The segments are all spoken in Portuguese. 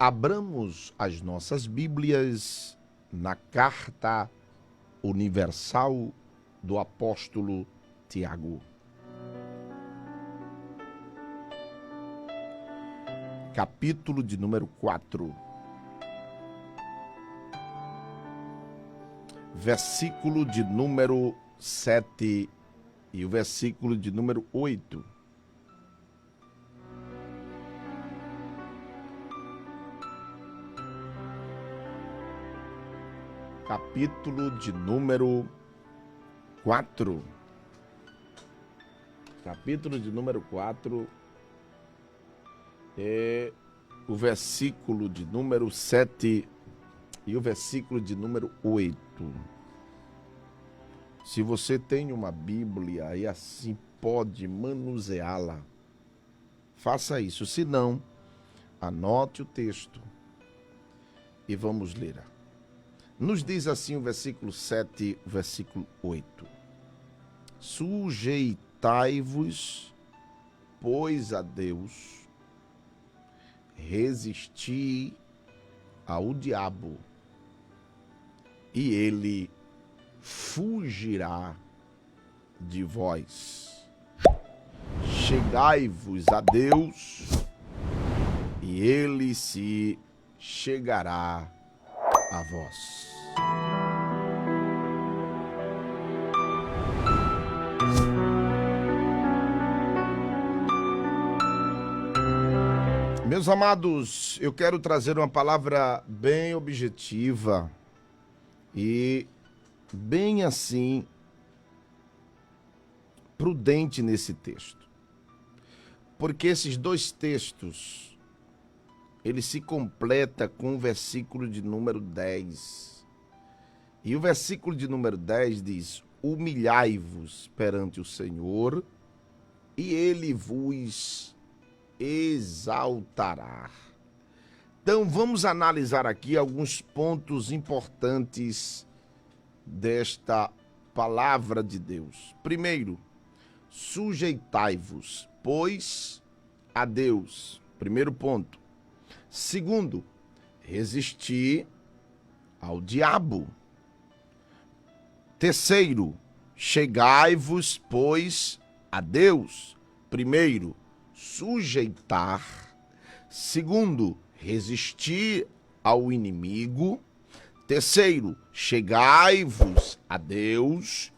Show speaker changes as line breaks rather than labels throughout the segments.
Abramos as nossas Bíblias na Carta Universal do Apóstolo Tiago. Capítulo de número 4. Versículo de número 7 e o versículo de número 8. Capítulo de número 4. Capítulo de número 4 é o versículo de número 7 e o versículo de número 8. Se você tem uma Bíblia e assim pode manuseá-la, faça isso. Se não, anote o texto e vamos ler. Nos diz assim o versículo 7, o versículo 8. Sujeitai-vos, pois, a Deus, resisti ao diabo, e ele fugirá de vós. Chegai-vos a Deus, e ele se chegará a vós. Meus amados, eu quero trazer uma palavra bem objetiva e bem assim prudente nesse texto. Porque esses dois textos, ele se completa com o versículo de número 10. E o versículo de número 10 diz: humilhai-vos perante o Senhor, e ele vos exaltará. Então vamos analisar aqui alguns pontos importantes desta palavra de Deus. Primeiro, sujeitai-vos, pois, a Deus. Primeiro ponto. Segundo, resistir ao diabo. Terceiro, chegai-vos, pois, a Deus. Primeiro, sujeitar. Segundo, resistir ao inimigo. Terceiro, chegai-vos a Deus.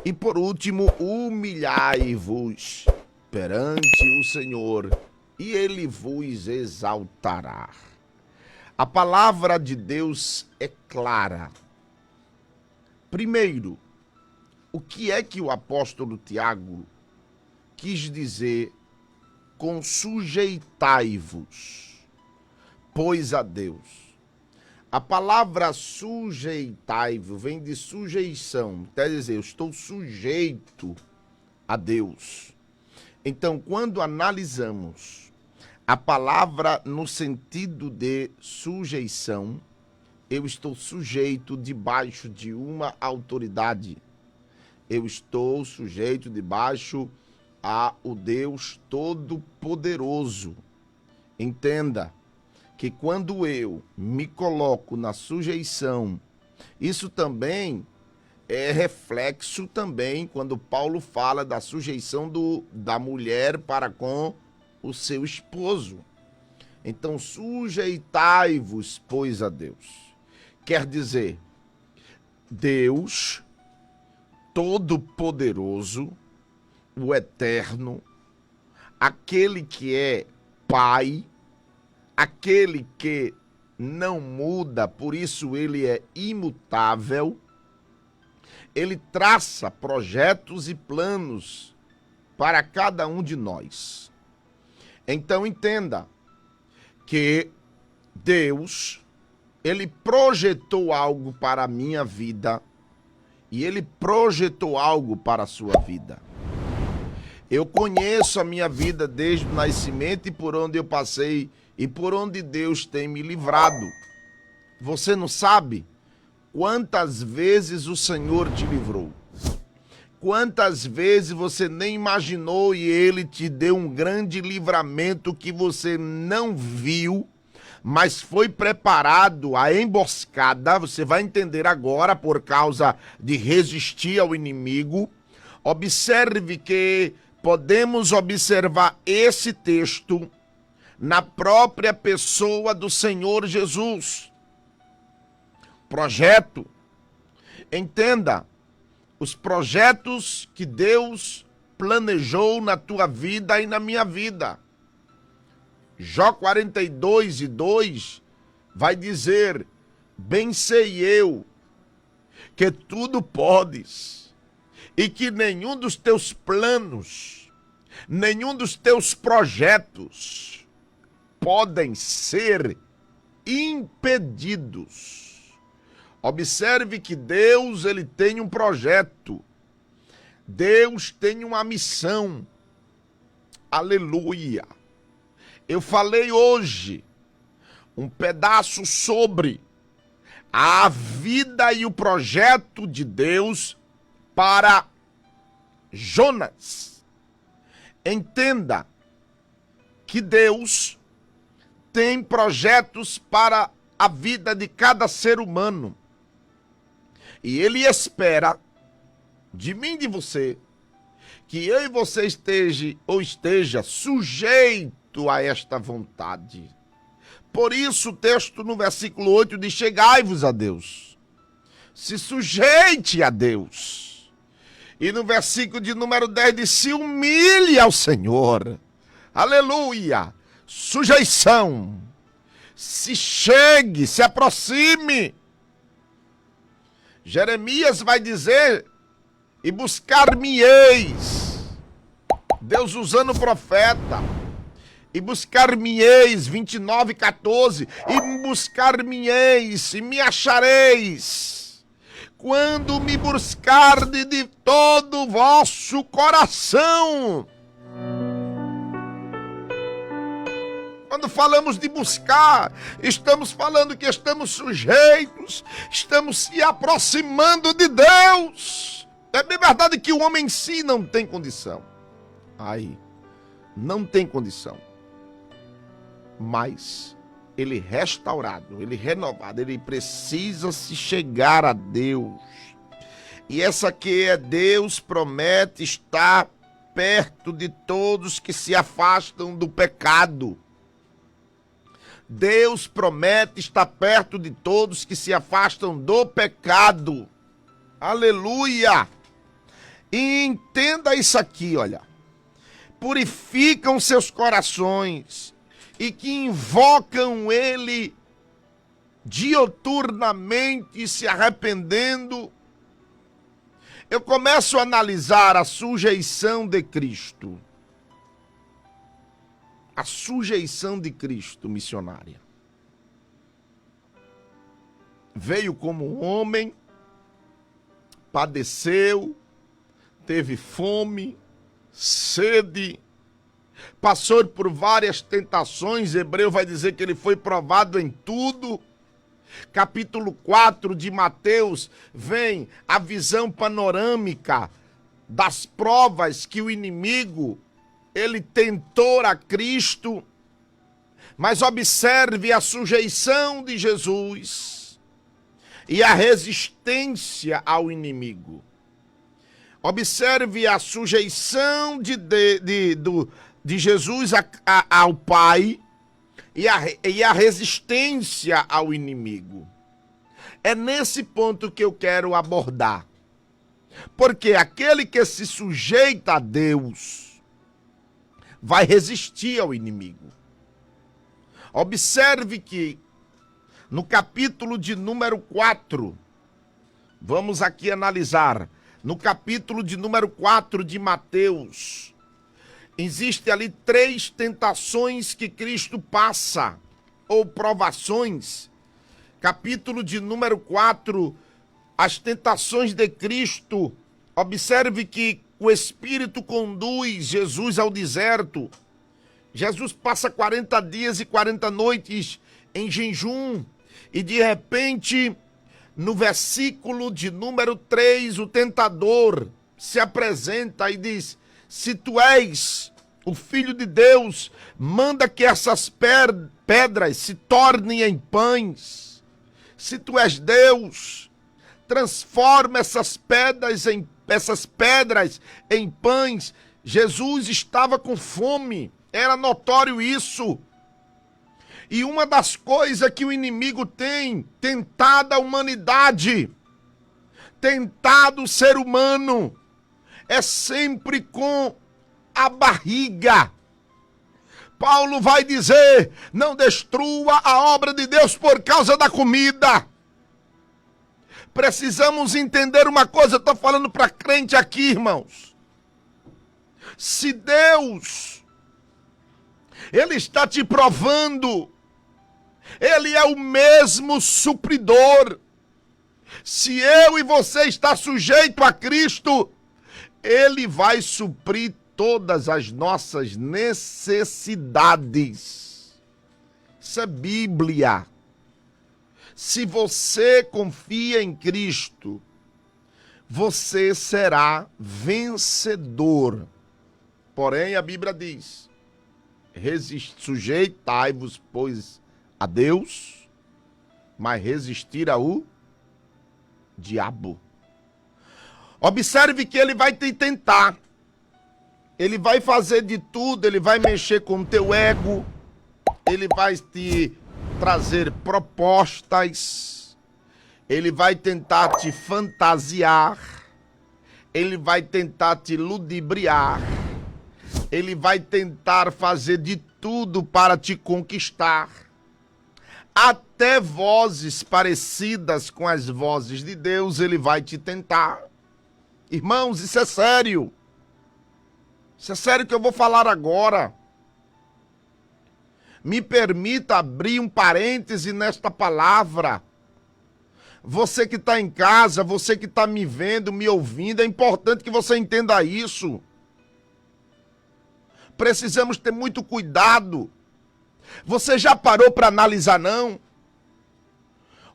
E por último, humilhai-vos perante o Senhor, e ele vos exaltará. A palavra de Deus é clara. Primeiro, o que é que o apóstolo Tiago quis dizer com sujeitai-vos, pois, a Deus? A palavra sujeitai-vos vem de sujeição, quer dizer, eu estou sujeito a Deus. Então, quando analisamos a palavra no sentido de sujeição, eu estou sujeito debaixo de uma autoridade. Eu estou sujeito debaixo ao Deus Todo-Poderoso. Entenda que quando eu me coloco na sujeição, isso também é reflexo também quando Paulo fala da sujeição da mulher para com o seu esposo. Então, sujeitai-vos, pois, a Deus. Quer dizer, Deus Todo-Poderoso, o Eterno, aquele que é Pai, aquele que não muda, por isso ele é imutável, ele traça projetos e planos para cada um de nós. Então entenda que Deus, ele projetou algo para a minha vida e ele projetou algo para a sua vida. Eu conheço a minha vida desde o nascimento e por onde eu passei e por onde Deus tem me livrado. Você não sabe quantas vezes o Senhor te livrou. Quantas vezes você nem imaginou e Ele te deu um grande livramento que você não viu, mas foi preparado a emboscada, você vai entender agora, por causa de resistir ao inimigo. Observe que podemos observar esse texto na própria pessoa do Senhor Jesus. Projeto. Entenda, os projetos que Deus planejou na tua vida e na minha vida. Jó 42:2 vai dizer: bem sei eu que tudo podes e que nenhum dos teus planos, nenhum dos teus projetos podem ser impedidos. Observe que Deus, ele tem um projeto. Deus tem uma missão. Aleluia. Eu falei hoje um pedaço sobre a vida e o projeto de Deus para Jonas. Entenda que Deus tem projetos para a vida de cada ser humano. E Ele espera de mim e de você que eu e você esteja sujeito a esta vontade. Por isso o texto no versículo 8 diz: chegai-vos a Deus. Se sujeite a Deus. E no versículo de número 10 diz: se humilhe ao Senhor. Aleluia. Sujeição. Se chegue, se aproxime. Jeremias vai dizer: e buscar-me-eis. Deus usando o profeta. E buscar-me-eis, 29:14. E buscar-me-eis, e me achareis, quando me buscardes de todo o vosso coração. Quando falamos de buscar, estamos falando que estamos sujeitos, estamos se aproximando de Deus. É bem verdade que o homem em si não tem condição. Não tem condição. Mas ele restaurado, ele renovado, ele precisa se chegar a Deus. E essa que é Deus promete estar perto de todos que se afastam do pecado. Deus promete estar perto de todos que se afastam do pecado. Aleluia! E entenda isso aqui, olha. Purificam seus corações e que invocam Ele dioturnamente, se arrependendo. Eu começo a analisar a sujeição de Cristo. A sujeição de Cristo missionária. Veio como homem, padeceu, teve fome, sede, passou por várias tentações. Hebreu vai dizer que ele foi provado em tudo. Capítulo 4 de Mateus vem a visão panorâmica das provas que o inimigo ele tentou a Cristo. Mas observe a sujeição de Jesus e a resistência ao inimigo. Observe a sujeição de Jesus ao Pai e a resistência ao inimigo. É nesse ponto que eu quero abordar. Porque aquele que se sujeita a Deus vai resistir ao inimigo. Observe que no capítulo de número 4, vamos aqui analisar, no capítulo de número 4 de Mateus, existe ali 3 tentações que Cristo passa, ou provações. Capítulo de número 4, as tentações de Cristo. Observe que o Espírito conduz Jesus ao deserto. Jesus passa 40 dias e 40 noites em jejum. E de repente, no versículo de número 3, o tentador se apresenta e diz: se tu és o Filho de Deus, manda que essas pedras se tornem em pães. Se tu és Deus, transforma essas pedras em pães. Jesus estava com fome, era notório isso. E uma das coisas que o inimigo tem tentado a humanidade, tentado o ser humano, é sempre com a barriga. Paulo vai dizer: não destrua a obra de Deus por causa da comida. Precisamos entender uma coisa, eu estou falando para crente aqui, irmãos. Se Deus, Ele está te provando, Ele é o mesmo supridor. Se eu e você está sujeito a Cristo, Ele vai suprir todas as nossas necessidades. Isso é Bíblia. Se você confia em Cristo, você será vencedor. Porém, a Bíblia diz: sujeitai-vos, pois, a Deus, mas resistir ao diabo. Observe que ele vai te tentar. Ele vai fazer de tudo, ele vai mexer com o teu ego, ele vai te trazer propostas, ele vai tentar te fantasiar, ele vai tentar te ludibriar, ele vai tentar fazer de tudo para te conquistar. Até vozes parecidas com as vozes de Deus ele vai te tentar. Irmãos, isso é sério. Isso é sério que eu vou falar agora. Me permita abrir um parêntese nesta palavra. Você que está em casa, você que está me vendo, me ouvindo, é importante que você entenda isso. Precisamos ter muito cuidado. Você já parou para analisar, não?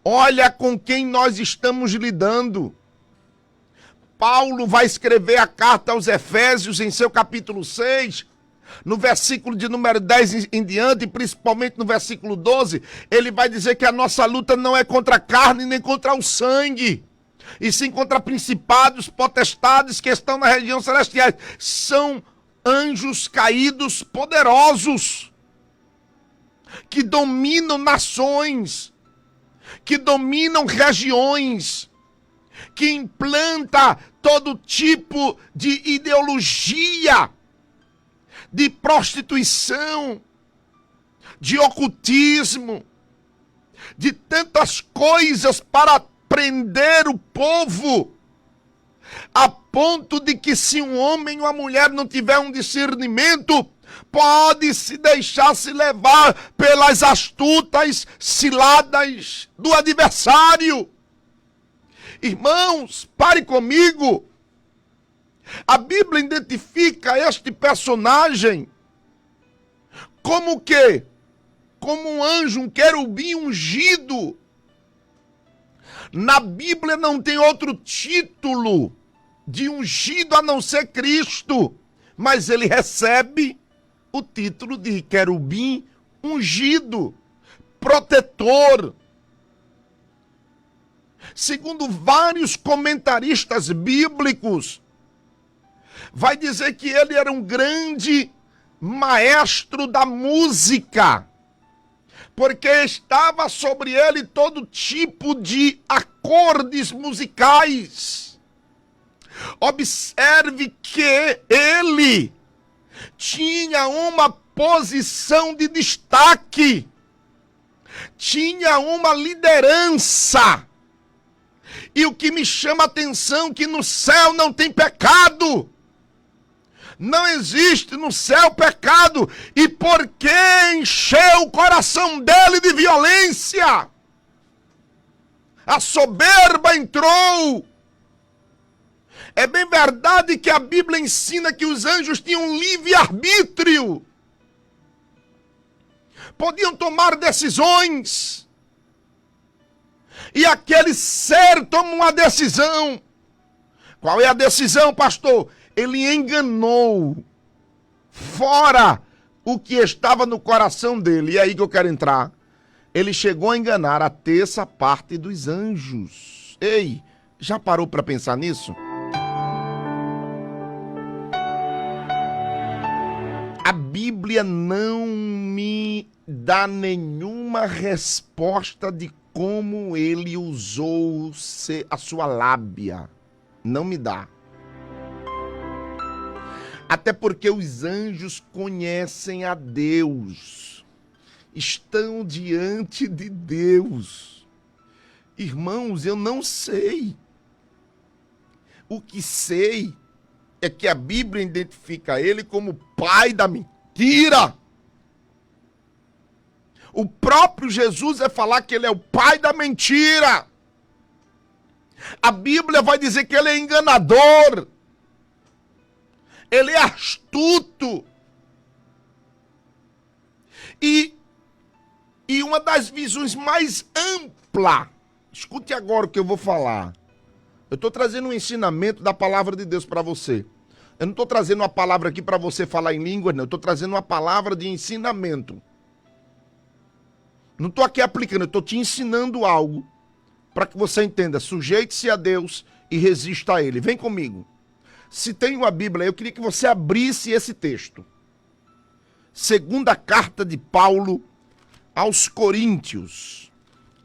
Olha com quem nós estamos lidando. Paulo vai escrever a carta aos Efésios em seu capítulo 6, no versículo de número 10 em diante, principalmente no versículo 12, ele vai dizer que a nossa luta não é contra a carne nem contra o sangue, e sim contra principados, potestades que estão na região celestial. São anjos caídos poderosos, que dominam nações, que dominam regiões, que implanta todo tipo de ideologia, de prostituição, de ocultismo, de tantas coisas para prender o povo, a ponto de que se um homem ou uma mulher não tiver um discernimento, pode se deixar se levar pelas astutas ciladas do adversário. Irmãos, pare comigo. A Bíblia identifica este personagem como o quê? Como um anjo, um querubim ungido. Na Bíblia não tem outro título de ungido a não ser Cristo, mas ele recebe o título de querubim ungido, protetor. Segundo vários comentaristas bíblicos, vai dizer que ele era um grande maestro da música, porque estava sobre ele todo tipo de acordes musicais. Observe que ele tinha uma posição de destaque, tinha uma liderança. E o que me chama a atenção é que no céu não tem pecado. Não existe no céu pecado. E por que encheu o coração dele de violência? A soberba entrou. É bem verdade que a Bíblia ensina que os anjos tinham livre-arbítrio. Podiam tomar decisões. E aquele ser toma uma decisão. Qual é a decisão, pastor? Ele enganou fora o que estava no coração dele. E é aí que eu quero entrar. Ele chegou a enganar a terça parte dos anjos. Ei, já parou para pensar nisso? A Bíblia não me dá nenhuma resposta de como ele usou a sua lábia. Não me dá. Até porque os anjos conhecem a Deus. Estão diante de Deus. Irmãos, eu não sei. O que sei é que a Bíblia identifica ele como pai da mentira. O próprio Jesus vai falar que ele é o pai da mentira. A Bíblia vai dizer que ele é enganador. Ele é astuto. E uma das visões mais amplas, escute agora o que eu vou falar. Eu estou trazendo um ensinamento da palavra de Deus para você. Eu não estou trazendo uma palavra aqui para você falar em língua, não. Eu estou trazendo uma palavra de ensinamento. Não estou aqui aplicando, eu estou te ensinando algo para que você entenda. Sujeite-se a Deus e resista a Ele. Vem comigo. Se tem uma Bíblia, eu queria que você abrisse esse texto. Segunda carta de Paulo aos Coríntios.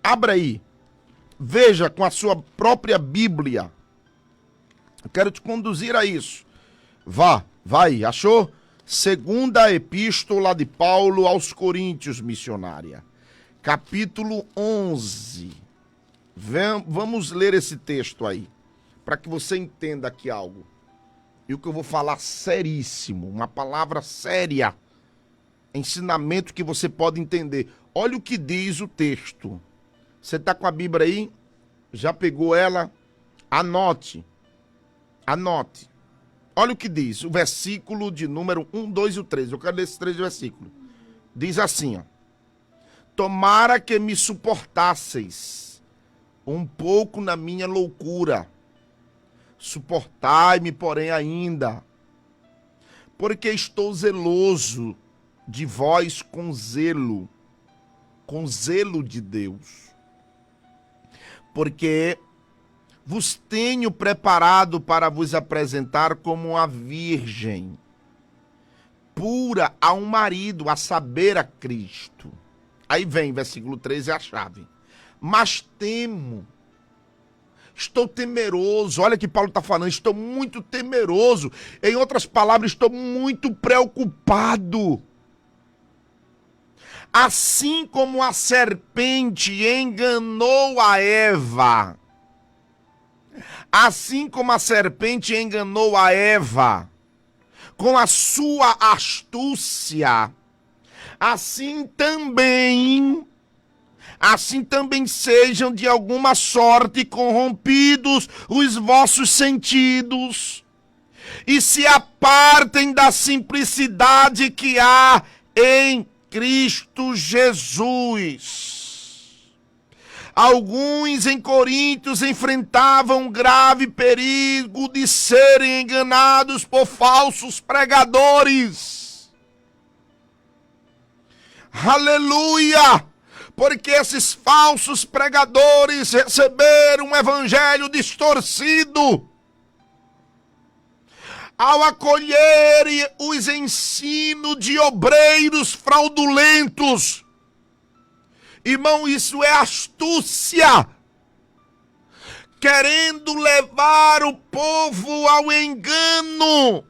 Abra aí. Veja com a sua própria Bíblia. Eu quero te conduzir a isso. Vai, achou? Segunda epístola de Paulo aos Coríntios, missionária. Capítulo 11. Vamos ler esse texto aí, para que você entenda aqui algo. E o que eu vou falar seríssimo, uma palavra séria, ensinamento que você pode entender. Olha o que diz o texto. Você está com a Bíblia aí? Já pegou ela? Anote. Anote. Olha o que diz, o versículo de número 1, 2 e 3. Eu quero ler esses 3 versículos. Diz assim, ó. Tomara que me suportasseis um pouco na minha loucura. Suportai-me, porém, ainda, porque estou zeloso de vós com zelo de Deus. Porque vos tenho preparado para vos apresentar como uma virgem, pura a um marido, a saber, a Cristo. Aí vem, versículo 13, é a chave. Mas temo, estou temeroso, olha que Paulo está falando, estou muito temeroso. Em outras palavras, estou muito preocupado. Assim como a serpente enganou a Eva, com a sua astúcia, assim também sejam de alguma sorte corrompidos os vossos sentidos e se apartem da simplicidade que há em Cristo Jesus. Alguns em Coríntios enfrentavam um grave perigo de serem enganados por falsos pregadores. Aleluia! Porque esses falsos pregadores receberam um evangelho distorcido. Ao acolherem os ensinos de obreiros fraudulentos. Irmão, isso é astúcia. Querendo levar o povo ao engano.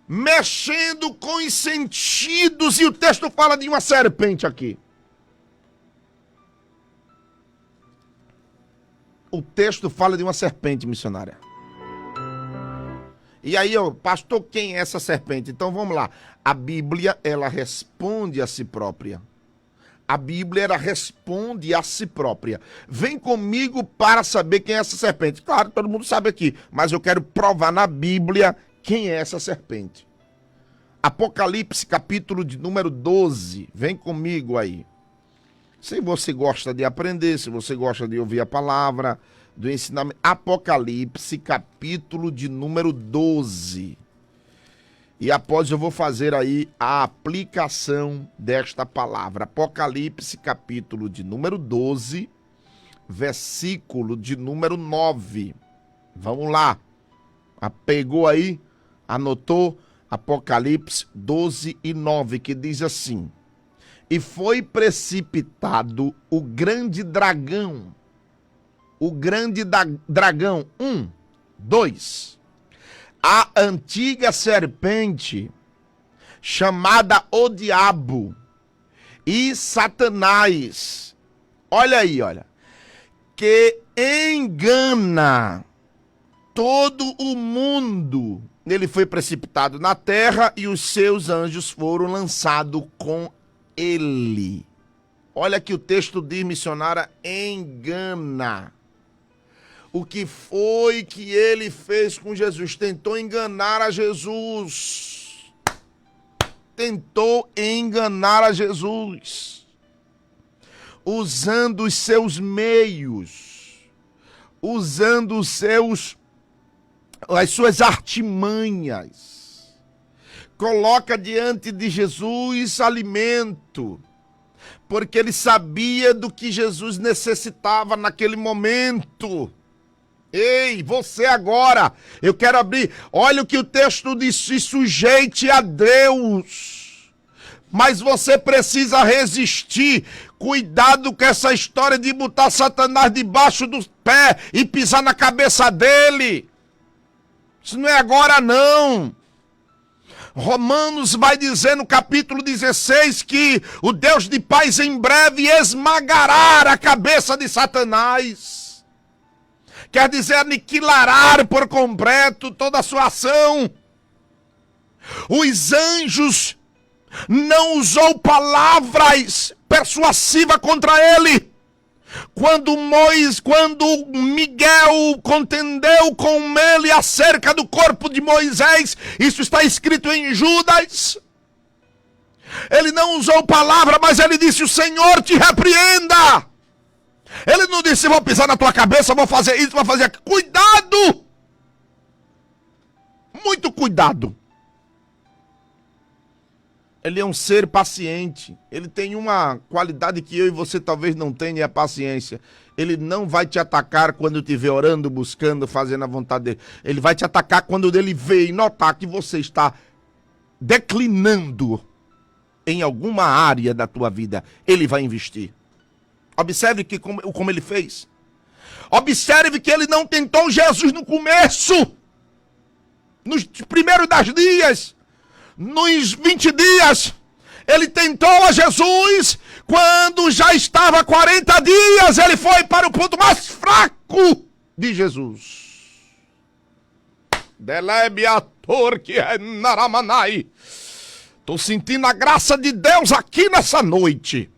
Mexendo com os sentidos. E o texto fala de uma serpente aqui. O texto fala de uma serpente, missionária. E aí, pastor, quem é essa serpente? Então vamos lá. A Bíblia, ela responde a si própria. A Bíblia, ela responde a si própria. Vem comigo para saber quem é essa serpente. Claro, todo mundo sabe aqui, mas eu quero provar na Bíblia quem é essa serpente. Apocalipse, capítulo de número 12. Vem comigo aí. Se você gosta de aprender, se você gosta de ouvir a palavra, do ensinamento. Apocalipse, capítulo de número 12. E após eu vou fazer aí a aplicação desta palavra. Apocalipse, capítulo de número 12, versículo de número 9. Vamos lá. Pegou aí? Anotou? Apocalipse 12 e 9, que diz assim: e foi precipitado o grande dragão. O grande dragão, 2. A antiga serpente, chamada o diabo e Satanás. Olha aí, olha. Que engana todo o mundo. Ele foi precipitado na terra e os seus anjos foram lançados com ele. Olha que o texto diz, missionária, engana. O que foi que ele fez com Jesus? Tentou enganar a Jesus. Tentou enganar a Jesus. Usando os seus meios. Usando as suas artimanhas. Coloca diante de Jesus alimento. Porque ele sabia do que Jesus necessitava naquele momento. Ei, você agora, eu quero abrir, olha o que o texto diz, se sujeite a Deus, mas você precisa resistir. Cuidado com essa história de botar Satanás debaixo do pé e pisar na cabeça dele. Isso não é agora não. Romanos vai dizer no capítulo 16 que o Deus de paz em breve esmagará a cabeça de Satanás. Quer dizer, aniquilará por completo toda a sua ação. Os anjos não usou palavras persuasivas contra ele. Quando Miguel contendeu com ele acerca do corpo de Moisés, isso está escrito em Judas. Ele não usou palavra, mas ele disse: o Senhor te repreenda. Ele não disse: vou pisar na tua cabeça, vou fazer isso, vou fazer aquilo. Cuidado! Muito cuidado. Ele é um ser paciente. Ele tem uma qualidade que eu e você talvez não tenha, é a paciência. Ele não vai te atacar quando estiver orando, buscando, fazendo a vontade dele. Ele vai te atacar quando ele vê e notar que você está declinando em alguma área da tua vida. Ele vai investir. Observe como ele fez. Observe que ele não tentou Jesus no começo. Nos primeiros 10 dias. Nos 20 dias. Ele tentou a Jesus. Quando já estava 40 dias, ele foi para o ponto mais fraco de Jesus. Delebe ator que é Naramanai. Estou sentindo a graça de Deus aqui nessa noite.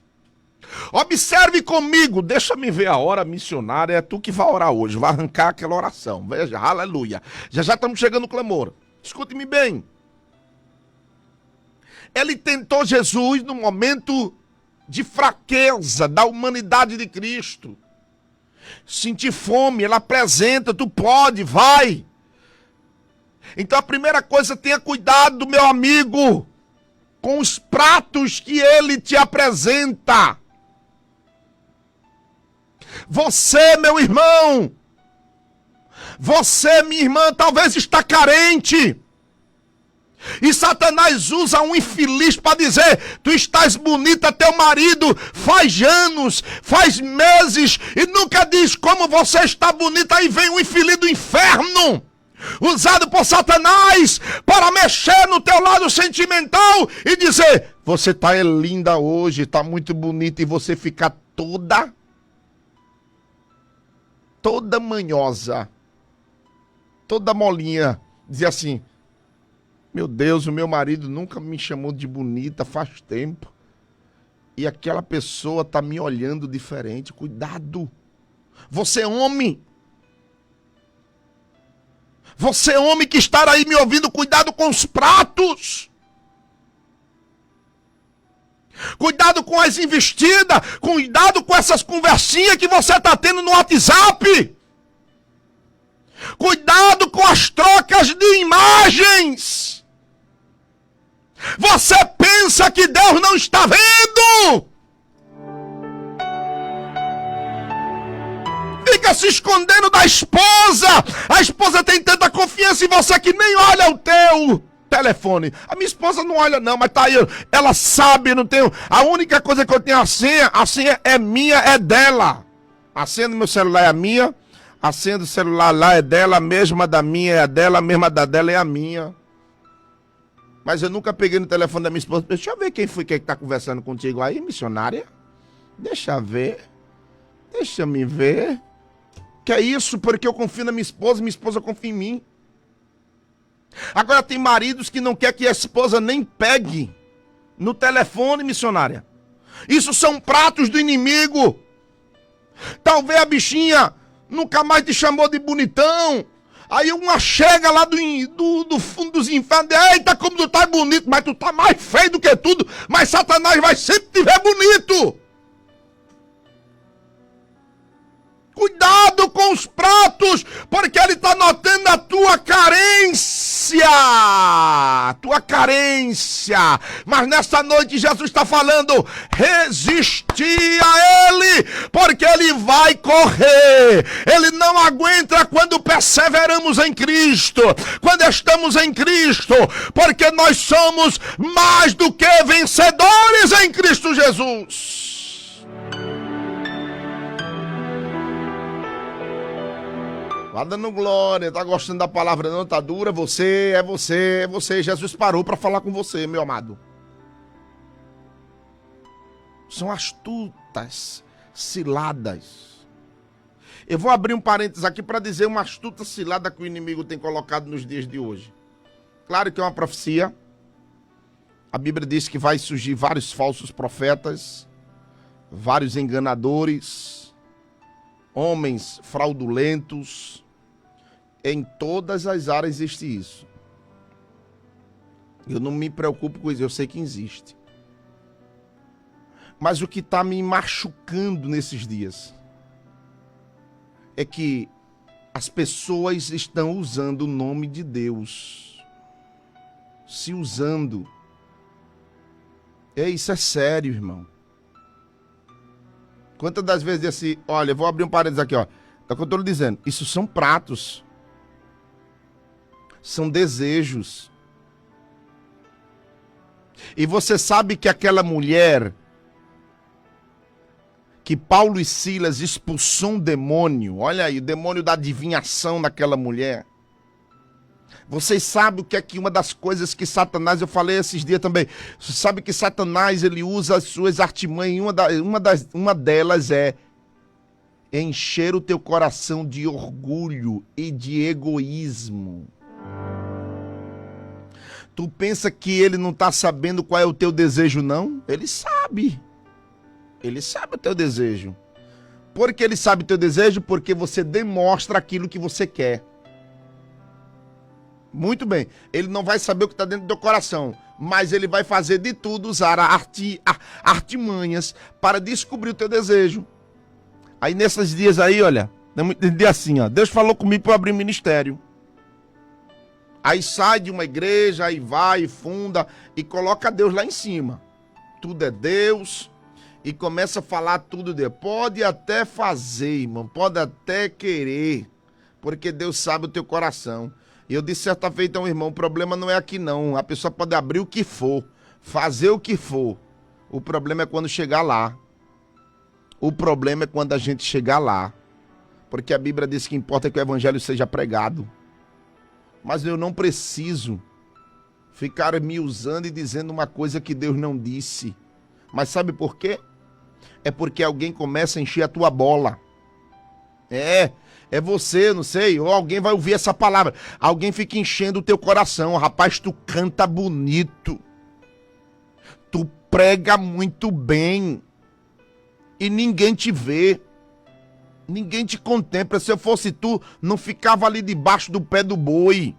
Observe comigo, deixa-me ver a hora, missionária, é tu que vai orar hoje, vai arrancar aquela oração, veja, aleluia, já estamos chegando no clamor, escute-me bem. Ele tentou Jesus no momento de fraqueza da humanidade de Cristo, sentir fome, ele apresenta, tu pode, vai. Então a primeira coisa, tenha cuidado, meu amigo, com os pratos que ele te apresenta. Você, meu irmão, você, minha irmã, talvez está carente. E Satanás usa um infeliz para dizer: tu estás bonita, teu marido faz anos, faz meses, e nunca diz como você está bonita. Aí vem o infeliz do inferno, usado por Satanás para mexer no teu lado sentimental e dizer: você está linda hoje, está muito bonita, e você fica toda manhosa, toda molinha, dizer assim: meu Deus, o meu marido nunca me chamou de bonita faz tempo, e aquela pessoa está me olhando diferente. Cuidado, você é homem, você é homem que está aí me ouvindo, cuidado com os pratos. Cuidado com as investidas, cuidado com essas conversinhas que você está tendo no WhatsApp. Cuidado com as trocas de imagens. Você pensa que Deus não está vendo? Fica se escondendo da esposa. A esposa tem tanta confiança em você que nem olha o teu telefone. A minha esposa não olha não, mas tá aí. Ela sabe, não tenho. A única coisa que eu tenho a senha é minha, é dela. A senha do meu celular é a minha. A senha do celular lá é dela, a mesma da minha é a dela, a mesma da dela é a minha. Mas eu nunca peguei no telefone da minha esposa. Deixa eu ver quem foi que tá conversando contigo aí, missionária. Deixa eu ver. Deixa me ver. Que é isso? Porque eu confio na minha esposa confia em mim. Agora tem maridos que não quer que a esposa nem pegue no telefone, missionária. Isso são pratos do inimigo. Talvez a bichinha nunca mais te chamou de bonitão. Aí uma chega lá do fundo dos infernos. Eita, como tu tá bonito. Mas tu tá mais feio do que tudo. Mas Satanás vai sempre te ver bonito. Cuidado com os pratos, porque ele está notando a tua carência. Tua carência. Mas nessa noite Jesus está falando, resistir a ele, porque ele vai correr. Ele não aguenta quando perseveramos em Cristo, quando estamos em Cristo, porque nós somos mais do que vencedores em Cristo Jesus. Vá dando glória, tá gostando da palavra não, tá dura, é você. Jesus parou para falar com você, meu amado. São astutas ciladas. Eu vou abrir um parênteses aqui para dizer uma astuta cilada que o inimigo tem colocado nos dias de hoje. Claro que é uma profecia. A Bíblia diz que vai surgir vários falsos profetas, vários enganadores, homens fraudulentos. Em todas as áreas existe isso. Eu não me preocupo com isso, eu sei que existe. Mas o que está me machucando nesses dias é que as pessoas estão usando o nome de Deus. Se usando. Isso é sério, irmão. Quantas das vezes assim, olha, eu vou abrir um parênteses aqui, ó. É o que eu estou lhe dizendo. Isso são pratos. São desejos. E você sabe que aquela mulher que Paulo e Silas expulsou um demônio, olha aí, o demônio da adivinhação daquela mulher. Vocês sabem o que é que uma das coisas que Satanás, eu falei esses dias também, você sabe que Satanás ele usa as suas artimanhas, uma delas é encher o teu coração de orgulho e de egoísmo. Tu pensa que ele não está sabendo qual é o teu desejo, não? Ele sabe. Ele sabe o teu desejo. Por que ele sabe o teu desejo? Porque você demonstra aquilo que você quer. Muito bem. Ele não vai saber o que está dentro do teu coração, mas ele vai fazer de tudo, usar artimanhas para descobrir o teu desejo. Aí nesses dias aí, olha, dia assim, ó, Deus falou comigo para abrir um ministério. Aí sai de uma igreja, aí vai e funda e coloca Deus lá em cima. Tudo é Deus e começa a falar tudo Deus. Pode até fazer, irmão, pode até querer, porque Deus sabe o teu coração. E eu disse certa vez, então, irmão, o problema não é aqui não. A pessoa pode abrir o que for, fazer o que for. O problema é quando chegar lá. O problema é quando a gente chegar lá. Porque a Bíblia diz que importa que o evangelho seja pregado. Mas eu não preciso ficar me usando e dizendo uma coisa que Deus não disse. Mas sabe por quê? É porque alguém começa a encher a tua bola. É você, não sei, ou alguém vai ouvir essa palavra. Alguém fica enchendo o teu coração. Rapaz, tu canta bonito. Tu prega muito bem. E ninguém te vê. Ninguém te contempla. Se eu fosse tu, não ficava ali debaixo do pé do boi.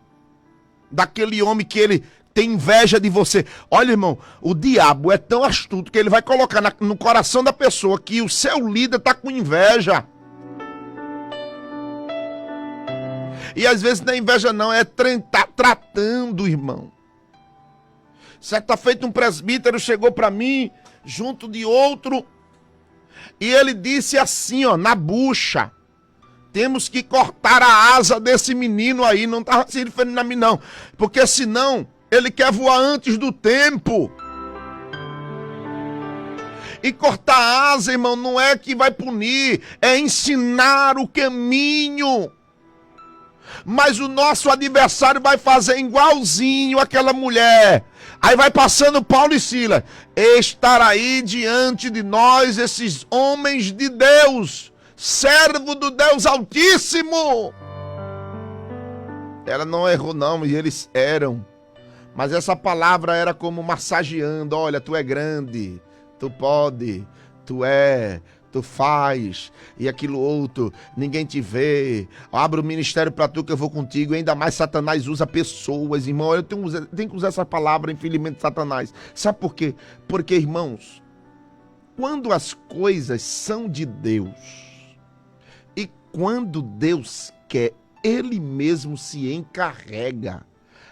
Daquele homem que ele tem inveja de você. Olha, irmão, o diabo é tão astuto que ele vai colocar no coração da pessoa que o seu líder tá com inveja. E às vezes não é inveja não, é tratando, irmão. Certa feita um presbítero chegou para mim, junto de outro, e ele disse assim, ó, na bucha: temos que cortar a asa desse menino aí. Não estava se referindo a mim não, porque senão ele quer voar antes do tempo. E cortar a asa, irmão, não é que vai punir, é ensinar o caminho. Mas o nosso adversário vai fazer igualzinho aquela mulher. Aí vai passando Paulo e Silas: estar aí diante de nós esses homens de Deus, servo do Deus Altíssimo. Ela não errou não, e eles eram. Mas essa palavra era como massageando: olha, tu é grande, tu pode, tu faz, e aquilo outro, ninguém te vê, abre o ministério para tu que eu vou contigo. E ainda mais Satanás usa pessoas, irmão. Eu tenho que usar essa palavra, infelizmente, Satanás. Sabe por quê? Porque, irmãos, quando as coisas são de Deus, e quando Deus quer, Ele mesmo se encarrega.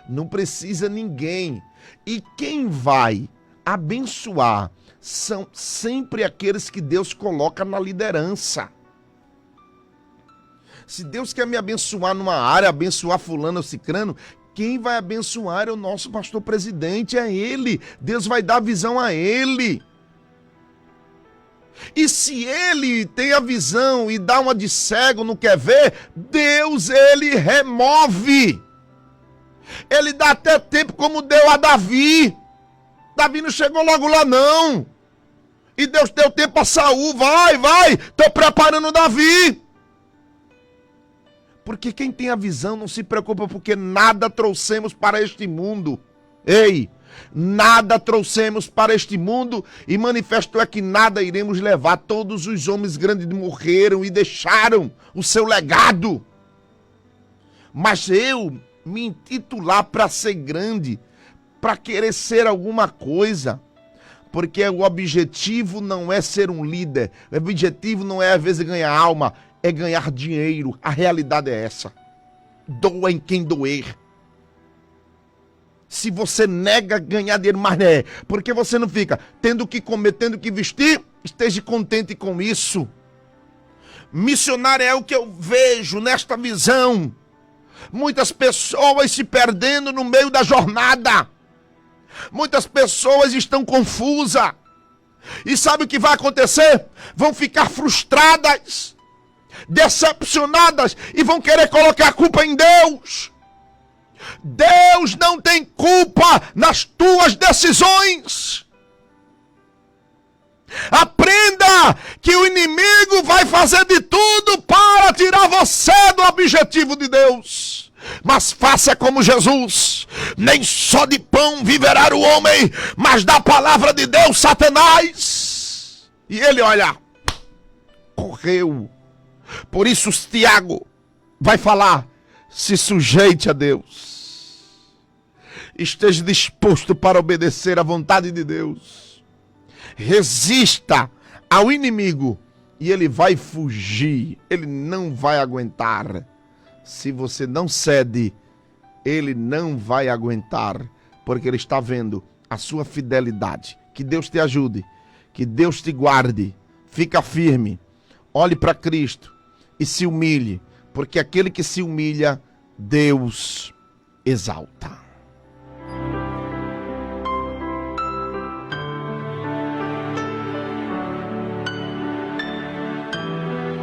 Não precisa ninguém. E quem vai abençoar são sempre aqueles que Deus coloca na liderança. Se Deus quer me abençoar numa área, abençoar fulano ou cicrano, quem vai abençoar é o nosso pastor presidente, é ele. Deus vai dar visão a ele. E se ele tem a visão e dá uma de cego, não quer ver, Deus, ele remove. Ele dá até tempo, como deu a Davi. Davi não chegou logo lá não. E Deus deu tempo a Saul: vai, tô preparando Davi. Porque quem tem a visão não se preocupa, porque nada trouxemos para este mundo. Ei, nada trouxemos para este mundo, e manifesto é que nada iremos levar. Todos os homens grandes morreram e deixaram o seu legado. Mas eu me intitular para ser grande, para querer ser alguma coisa, porque o objetivo não é ser um líder, o objetivo não é às vezes ganhar alma, é ganhar dinheiro. A realidade é essa: doa em quem doer. Se você nega ganhar dinheiro, mas não é, porque você não fica tendo que comer, tendo que vestir, esteja contente com isso. Missionário é o que eu vejo nesta visão: muitas pessoas se perdendo no meio da jornada. Muitas pessoas estão confusas. E sabe o que vai acontecer? Vão ficar frustradas, decepcionadas, e vão querer colocar a culpa em Deus. Deus não tem culpa nas tuas decisões. Aprenda que o inimigo vai fazer de tudo para tirar você do objetivo de Deus. Mas faça como Jesus: nem só de pão viverá o homem, mas da palavra de Deus. Satanás, e ele, olha, correu. Por isso Tiago vai falar: se sujeite a Deus, esteja disposto para obedecer à vontade de Deus, resista ao inimigo e ele vai fugir, ele não vai aguentar. Se você não cede, ele não vai aguentar, porque ele está vendo a sua fidelidade. Que Deus te ajude, que Deus te guarde. Fica firme, olhe para Cristo e se humilhe, porque aquele que se humilha, Deus exalta.